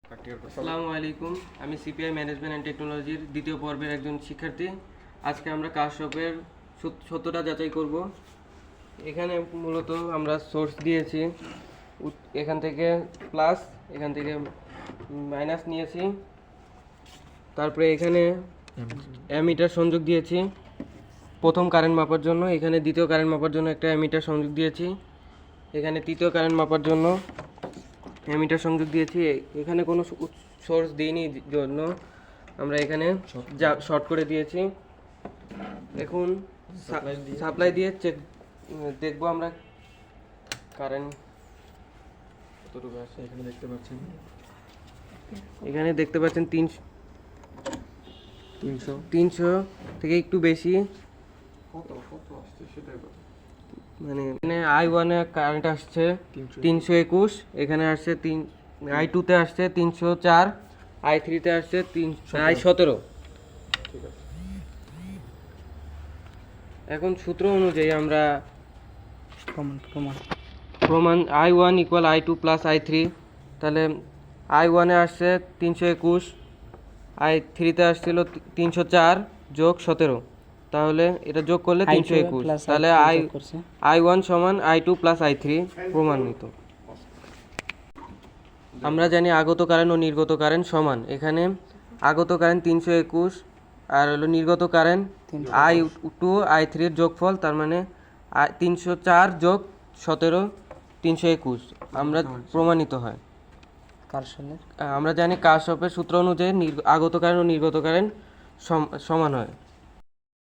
আসসালামু আলাইকুম, আমি সিপিআই ম্যানেজমেন্ট অ্যান্ড টেকনোলজির দ্বিতীয় পর্বের একজন শিক্ষার্থী। আজকে আমরা কারশপের সত্যটা যাচাই করব। এখানে মূলত আমরা সোর্স দিয়েছি, এখান থেকে প্লাস, এখান থেকে মাইনাস নিয়েছি। তারপরে এখানে অ্যামিটার সংযোগ দিয়েছি প্রথম কারেন্ট মাপার জন্য, এখানে দ্বিতীয় কারেন্ট মাপার জন্য একটা অ্যামিটার সংযোগ দিয়েছি, এখানে তৃতীয় কারেন্ট মাপার জন্য অ্যামিটার সংযোগ দিয়েছি। এখানে কোনো সোর্স দিইনি জন্য আমরা এখানে শর্ট করে দিয়েছি। এখন সাপ্লাই দিয়ে চেক দেখব আমরা কারেন্ট কতটুকু আছে। এখানে দেখতে পাচ্ছেন 300 থেকে একটু বেশি, মানে এখানে I1 এ কারেন্ট আসছে 321, এখানে আসছে I2 তে আসছে 304, I3 তে আসছে 317। এখন সূত্র অনুযায়ী আমরা প্রমাণ I1 = I2 + I3, তাহলে I1 এ আসছে 321, I3 তে আসছিল 304 যোগ 17, তাহলে এটা যোগ করলে 321, তাহলে I1 = I2 + I3 প্রমাণিত। আমরা জানি আগত কারেন্ট ও নির্গত কারেন্ট সমান। এখানে আগত কারেন্ট 321 আর হলো নির্গত কারেন্ট I2 I3 এর যোগফল, তার মানে 304 যোগ 17 321 আমরা প্রমাণিত হয়। আমরা জানি কারশফের সূত্র অনুযায়ী আগত কারেন্ট ও নির্গত কারেন্ট সমান হয়।